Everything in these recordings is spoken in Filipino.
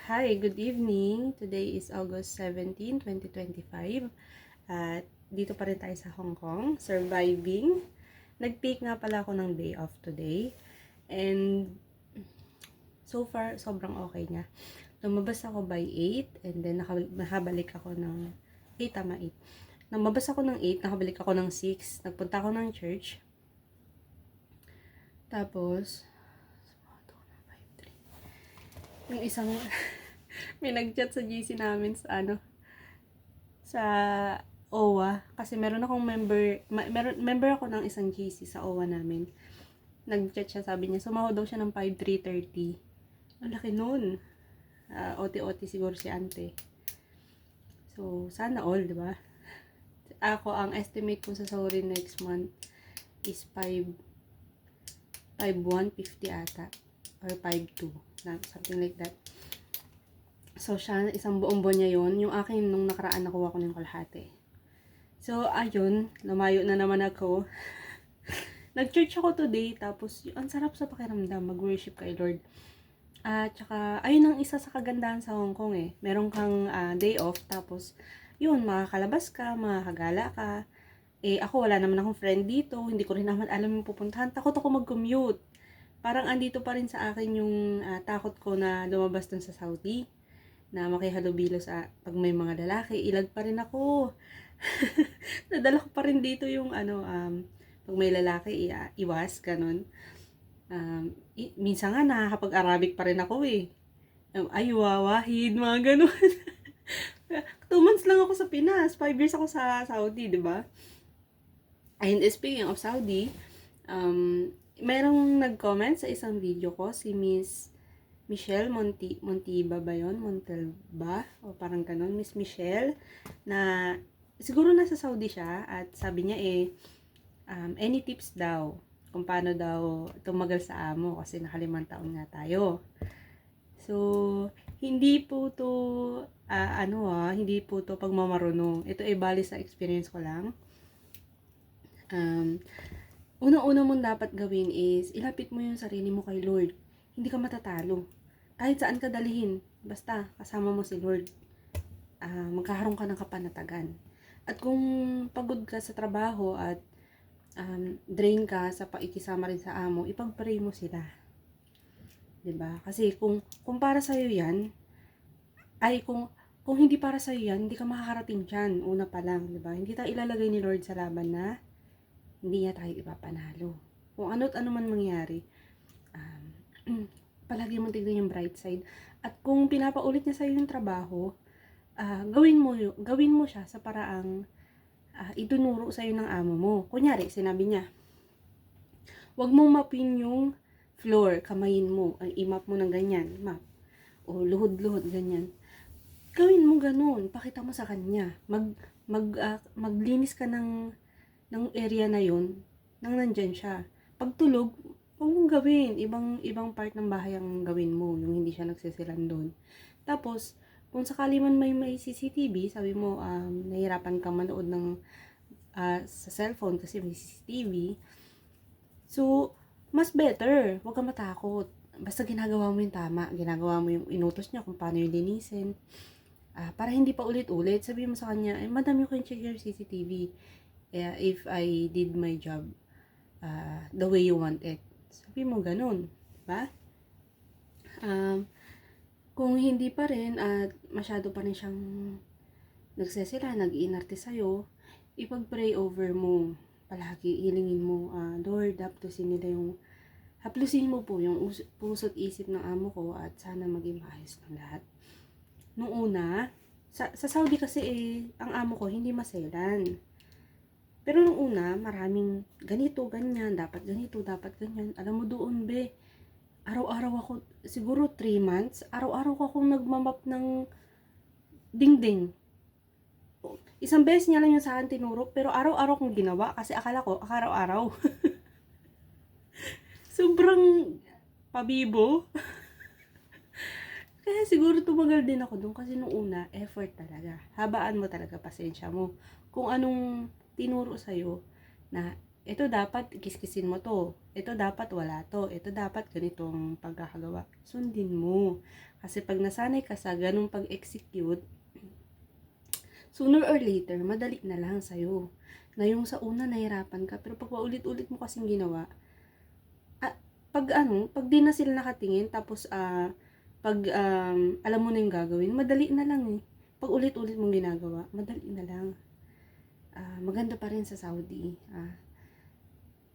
Hi, good evening. Today is August 17, 2025. At dito pa rin tayo sa Hong Kong, surviving. Nag-take nga pala ako ng day off today. And so far, sobrang okay niya. Lumabas ako by 8 and then nakabalik ako ng 8, tama 8. Lumabas ako ng 8, nakabalik ako ng 6. Nagpunta ako ng church. Tapos, yung isang may nag-chat sa GC namin sa sa OWA kasi meron akong member ako ng isang GC sa OWA namin. Nag-chat siya, sabi niya sumahod daw siya ng 5,330. Ang laki nun. OT-OT siguro si ante. So sana all, di ba? Ako ang estimate ko sa sahurin next month is 5,150 ata or 5,2, something like that. So, siya, isang buong buwan niya yun. Yung akin, nung nakaraan, nakuha ko ng kalahati. So, ayun, lumayo na naman ako. Nag-church ako today, tapos, ang sarap sa pakiramdam, mag-worship kay Lord. At saka, ayun ang isa sa kagandahan sa Hong Kong eh. Meron kang day off, tapos, yun, makakalabas ka, makakagala ka. Eh, ako, wala naman akong friend dito, hindi ko rin naman alam yung pupuntahan. Takot ako mag-commute. Parang andito pa rin sa akin yung takot ko na lumabas dun sa Saudi, na makihalubilo sa pag may mga lalaki, ilag pa rin ako. Nadala ko pa rin dito yung pag may lalaki, iwas, ganun. Minsan nga nakakapag-Arabic pa rin ako eh. Ay, wawahid, mga ganun. 2 months lang ako sa Pinas, 5 years ako sa Saudi, di ba? And speaking of Saudi, merong nag-comment sa isang video ko, si Miss Michelle Montiba ba yun? Montalba? O parang ganun. Miss Michelle, na siguro nasa Saudi siya at sabi niya any tips daw kung paano daw tumagal sa amo kasi naka5 taon nga tayo. So, hindi po to hindi po to pagmamarunong. Ito ay bali sa experience ko lang. Unang-una mong dapat gawin is ilapit mo yung sarili mo kay Lord. Hindi ka matatalo. Kahit saan ka dalhin, basta kasama mo si Lord, magkakaroon ka ng kapanatagan. At kung pagod ka sa trabaho at drain ka sa paikisama rin sa amo, ipag-pray mo sila. 'Di ba? Kasi kung para sa iyo 'yan, kung hindi para sa iyo 'yan, hindi ka makakarating diyan una pa lang, 'di ba? Hindi tayo ilalagay ni Lord sa laban na hindi niya tayo ipapanalo. Kung ano't ano man mangyari, palagi mong tignan yung bright side. At kung pinapaulit niya sa'yo yung trabaho, gawin mo siya sa paraang itunuro sa'yo ng amo mo. Kunyari, sinabi niya, huwag mong mapin yung floor, kamayin mo, i-map mo ng ganyan, map. O luhod-luhod, ganyan. Gawin mo ganun, pakita mo sa kanya. Maglinis ka ng area na yun, nang nandyan siya. Pagtulog, huwag mong gawin. Ibang part ng bahay ang gawin mo, yung hindi siya nagsisilan doon. Tapos, kung sakali man may CCTV, sabi mo, nahihirapan kang manood ng sa cellphone kasi may CCTV. So, mas better. Huwag kang matakot. Basta ginagawa mo yung tama. Ginagawa mo yung inutos niya kung paano yung linisin. Para hindi pa ulit-ulit, sabi mo sa kanya, madam, you can check your CCTV if I did my job the way you want it. Sabi mo ganun, diba? Kung hindi pa rin at masyado pa rin siyang nagsesila, nag-iinarte sa'yo, ipag-pray over mo. Palagi, hilingin mo, Lord, haplusin mo po yung puso't isip ng amo ko at sana maging maayos ng lahat. Nung una, sa Saudi kasi ang amo ko hindi maselan. Pero nung una, maraming ganito, ganyan, dapat ganito, dapat ganyan. Alam mo doon, be, araw-araw ako, siguro 3 months, araw-araw akong nagmamap ng dingding. Isang beses niya lang yung sa akin tinuro, pero araw-araw kong ginawa kasi akala ko, araw-araw. Sobrang pabibo. Kaya siguro tumagal din ako doon kasi nung una, effort talaga. Habaan mo talaga, pasensya mo. Kung anong tinuro sa'yo na ito dapat kiskisin mo to, ito dapat wala to, ito dapat ganitong pagkakagawa. Sundin mo. Kasi pag nasanay ka sa ganung pag-execute, sooner or later, madali na lang sa'yo. Na yung sa una, nahirapan ka, pero pag paulit-ulit mo kasing ginawa, pag di na sila nakatingin, tapos, alam mo na yung gagawin, madali na lang eh. Pag ulit-ulit mong ginagawa, madali na lang. Maganda pa rin sa Saudi.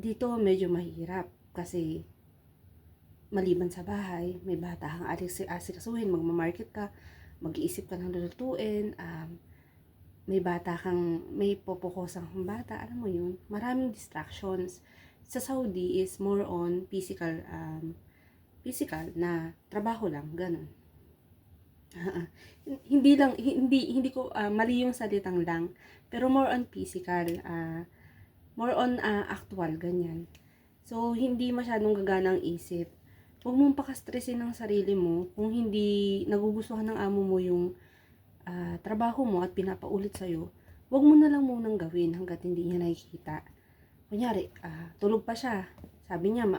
Dito medyo mahirap kasi maliban sa bahay, may bata kang asikasuhin, magmamarket ka, mag-iisip ka ng lulutuin, may popokosang kang bata, alam mo yun, maraming distractions. Sa Saudi is more on physical na trabaho lang, ganun. Hindi ko mali yung salitang lang, pero more on physical, more on actual, ganyan. So, hindi masyadong gagana ang isip. Huwag mong pakastressin ng sarili mo kung hindi nagugustuhan ng amo mo yung trabaho mo at pinapaulit sa'yo. Huwag mo na lang munang gawin hanggat hindi niya nakikita. Kunyari, tulog pa siya. Sabi niya,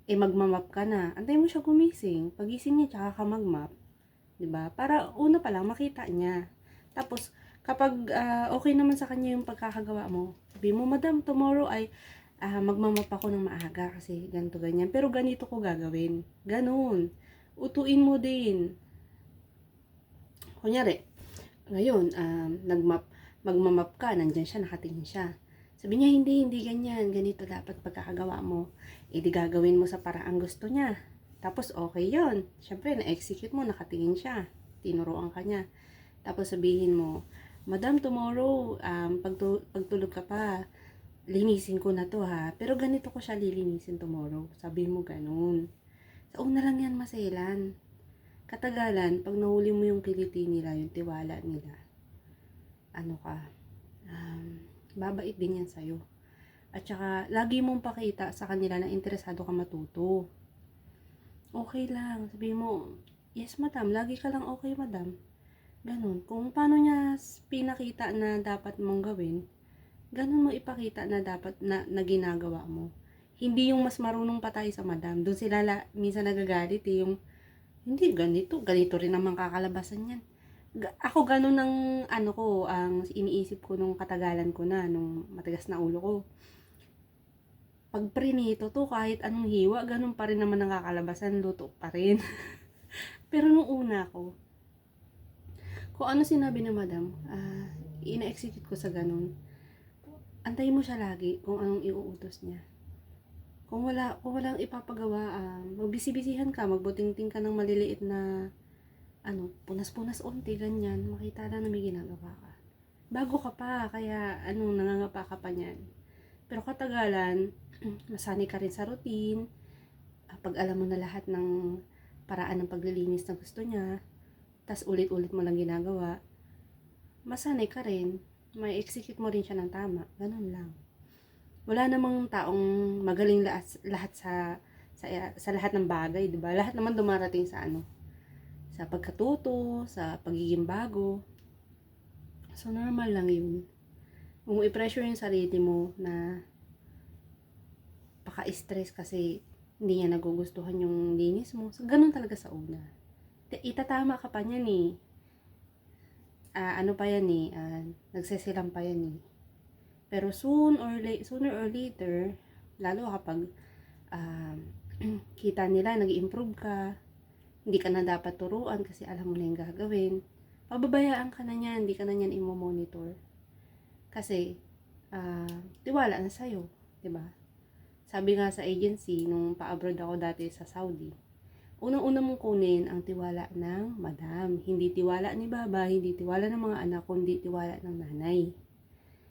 magmamap ka na. Antayin mo siya gumising. Pagising niya, tsaka ka magmap. Diba? Para una pa lang makita niya. Tapos, kapag okay naman sa kanya yung pagkakagawa mo, sabi mo, Madam, tomorrow ay magmamap ako ng maaga kasi ganito ganyan. Pero ganito ko gagawin. Ganun. Utuin mo din. Kunyari, ngayon, magmamap ka, nandyan siya, nakatingin siya. Sabi niya, hindi ganyan, ganito dapat pagkakagawa mo. Di gagawin mo sa paraang gusto niya. Tapos, okay yon. Siyempre, na-execute mo, nakatingin siya. Tinuruan ka niya. Tapos, sabihin mo, Madam, tomorrow, pagtulog ka pa, linisin ko na to ha. Pero ganito ko siya lilinisin tomorrow. Sabi mo ganun. Sa una lang yan maselan. Katagalan, pag nahuli mo yung kiliti nila, yung tiwala nila, babait din yan sa'yo. At saka, lagi mong pakita sa kanila na interesado ka matuto. Okay lang. Sabi mo, yes madam, lagi ka lang okay madam. Ganun. Kung paano niya pinakita na dapat mong gawin, ganun mo ipakita na dapat na ginagawa mo. Hindi yung mas marunong pa tayo sa madam. Doon sila minsan nagagalit eh, yung hindi ganito rin naman kakalabasan yan. Ako ganun ang ang iniisip ko nung katagalan ko na, nung matigas na ulo ko. Pag prinito to, kahit anong hiwa, ganun pa rin naman ang kakalabasan, luto pa rin. Pero nung una ko, kung ano sinabi ng madam, ina-execute ko sa ganun. Antayin mo siya lagi kung anong iuutos niya. Kung walang ipapagawa, magbisi-bisihan ka, magbutingting ka ng maliliit na punas-punas unti, ganyan, makita lang na may ginagawa ka. Bago ka pa, kaya nangangapa ka pa niyan. Pero katagalan, masanay ka rin sa routine, pag alam mo na lahat ng paraan ng paglilinis na gusto niya, tas ulit-ulit mo lang ginagawa, masanay ka rin, may execute mo rin siya ng tama, ganun lang. Wala namang taong magaling lahat sa lahat ng bagay, 'di ba? Lahat naman dumarating sa sa pagkatuto, sa pagiging bago. So normal lang 'yun. Kung i-pressure yung sarili mo na paka-stress kasi hindi niya nagugustuhan yung linis mo. So ganun talaga sa una. Itatama ka pa niyan eh. Nagsesilang pa yan eh. Pero sooner or later, lalo kapag kita nila nag-improve ka, hindi ka na dapat turuan kasi alam mo na yung gagawin, pababayaan ka na niyan, hindi ka na niyan imo-monitor. Kasi, tiwala na sa'yo, diba? Sabi nga sa agency, nung pa-abroad ako dati sa Saudi, unang-una mong kunin ang tiwala ng madam. Hindi tiwala ni baba, hindi tiwala ng mga anak, kundi tiwala ng nanay.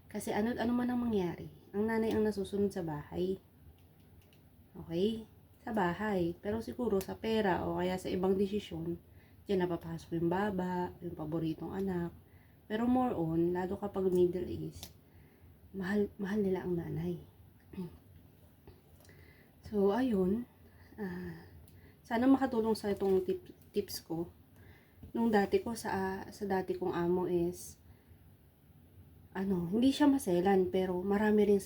Kasi ano man ang mangyari, ang nanay ang nasusunod sa bahay. Okay? Sa bahay. Pero siguro sa pera o kaya sa ibang desisyon, diyan napapasok yung baba, yung paboritong anak. Pero more on, lalo kapag Middle East, mahal nila ang nanay. So, ayun. Sana makatulong sa itong tips ko. Nung dati ko sa dati kong amo is hindi siya maselan, pero marami rin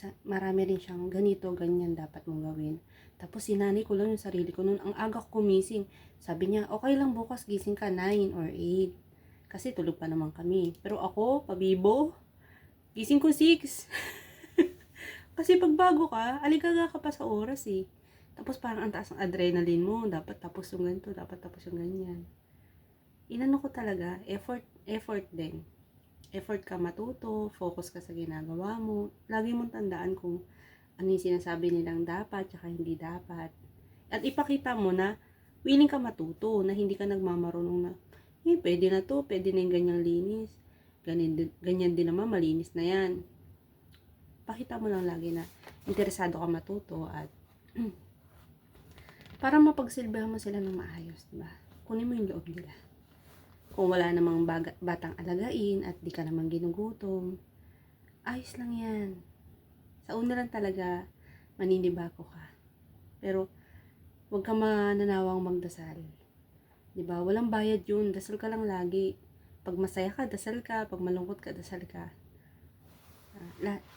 siyang ganito, ganyan dapat mong gawin. Tapos sinanay ko lang yung sarili ko noon. Ang aga ko gumising. Sabi niya, okay lang bukas gising ka 9 or 8. Kasi tulog pa naman kami. Pero ako, pabibo, gising ko 6. Kasi pag bago ka, aligaga ka pa sa oras eh. Tapos parang ang taas ng adrenaline mo. Dapat tapos yung ganito, dapat tapos yung ganyan. Inano ko talaga, effort din. Effort ka matuto, focus ka sa ginagawa mo. Lagi mong tandaan kung ano yung sinasabi nilang dapat, tsaka hindi dapat. At ipakita mo na willing ka matuto, na hindi ka nagmamarunong na, pwede na to, pwede na yung ganyang linis. Ganyan din naman, malinis na yan. Pakita mo lang lagi na interesado ka matuto at para mapagsilbihan mo sila ng maayos, diba? Kunin mo yung loob nila. Kung wala namang batang alagain at di ka namang ginugutom, ayos lang yan. Sa una lang talaga, maninibako ka. Pero, huwag ka mananawang magdasal. Diba? Walang bayad yun. Dasal ka lang lagi. Pag masaya ka, dasal ka. Pag malungkot ka, dasal ka.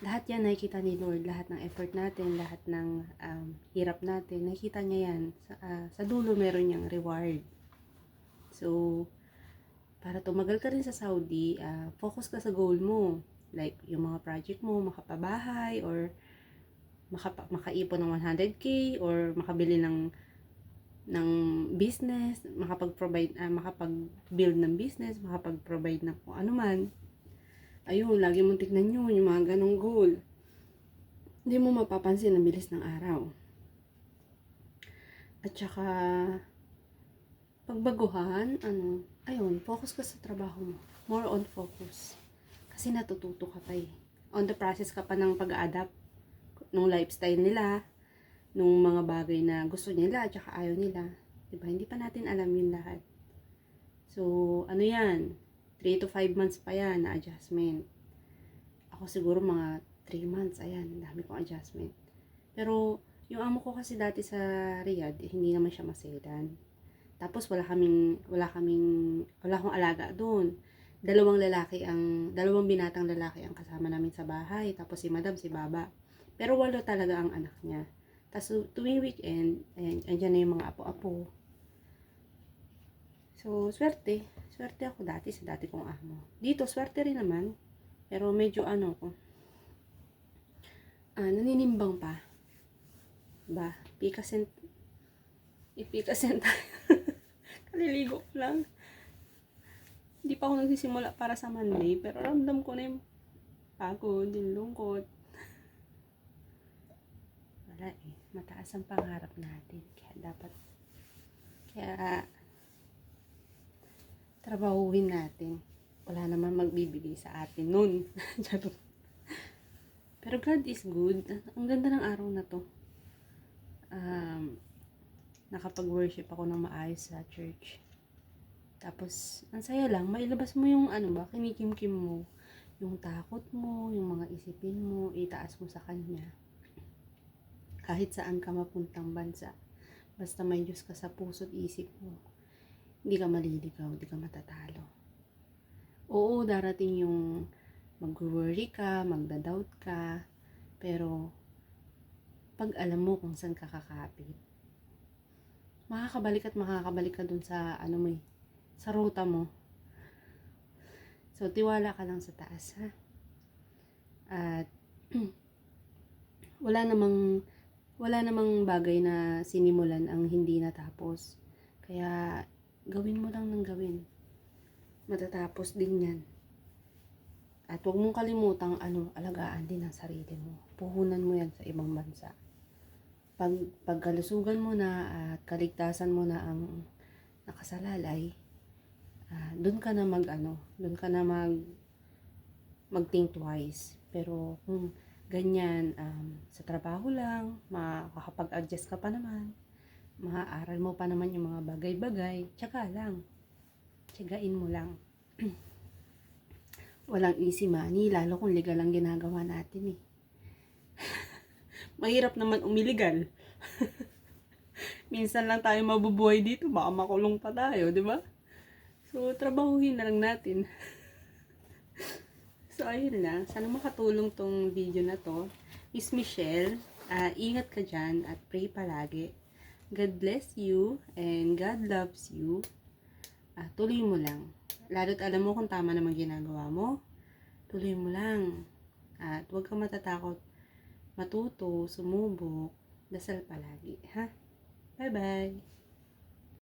Lahat yan nakikita ni Lord. Lahat ng effort natin, lahat ng hirap natin, nakikita niya yan. Sa dulo, meron niyang reward. So, para tumagal ka rin sa Saudi, focus ka sa goal mo. Like, yung mga project mo, makapabahay, or makaipon ng 100k, or makabili ng business, makapag-build ng business, makapag-provide ng kung ano man. Ayun, lagi mong tignan yun, yung mga ganong goal. Hindi mo mapapansin ang bilis ng araw. At saka, pagbaguhan, ayun, focus ka sa trabaho mo. More on focus. Kasi natututo ka pa eh. On the process ka pa ng pag-adapt nung lifestyle nila, nung mga bagay na gusto nila at saka ayaw nila. Diba? Hindi pa natin alam yun lahat. So, ano yan? 3 to 5 months pa yan na adjustment. Ako siguro mga 3 months, ayan, dami kong adjustment. Pero, yung amo ko kasi dati sa Riyadh, hindi naman siya masedan. Tapos wala akong alaga doon. Dalawang binatang lalaki ang kasama namin sa bahay. Tapos si Madam, si Baba. Pero 8 talaga ang anak niya. Tapos tuwing weekend, ayan, andyan na yung mga apo-apo. So, swerte. Swerte ako dati sa dati kong amo. Dito, swerte rin naman. Pero medyo naninimbang pa. Ba, ipikasen tayo. Kaliligo ko lang. Hindi pa ako nagsisimula para sa Monday, pero ramdam ko na yung pagod, yung lungkot. Wala eh, mataas ang pangarap natin. Kaya trabahuin natin. Wala naman magbibigay sa atin nun. Pero God is good. Ang ganda ng araw na to. Nakapag-worship ako ng maayos sa church. Tapos, ang saya lang, mailabas mo yung kinikimkim mo. Yung takot mo, yung mga isipin mo, itaas mo sa Kanya. Kahit saan ka mapuntang bansa. Basta may Diyos ka sa puso't isip mo. Hindi ka maliligaw, hindi ka matatalo. Oo, darating yung mag-worry ka, magda-doubt ka, pero pag alam mo kung saan ka kakapit, makakabalik ka dun sa sa ruta mo. So, tiwala ka lang sa taas, ha? At wala namang bagay na sinimulan ang hindi natapos. Kaya gawin mo lang ng gawin. Matatapos din 'yan. At huwag mong kalimutang alagaan din ang sarili mo. Puhunan mo 'yan sa ibang bansa. Pagkalusugan mo na at kaligtasan mo na ang nakasalalay, doon ka na mag-think twice. Pero kung ganyan, sa trabaho lang, makakapag-adjust ka pa naman, maaaral mo pa naman yung mga bagay-bagay, tsaka lang, tsagain mo lang. Walang easy money, lalo kung legal ang ginagawa natin eh. Mahirap naman umiligal. Minsan lang tayo mabubuhay dito, baka makulong pa tayo, di ba? So, trabahuhin na lang natin. So, ayun lang. Sana makatulong tong video na to. Miss Michelle, ingat ka dyan at pray palagi. God bless you and God loves you. Tuloy mo lang. Lalo't alam mo kung tama naman ginagawa mo, tuloy mo lang. At huwag kang matatakot matuto, sumubok, dasal palagi. Ha? Bye-bye!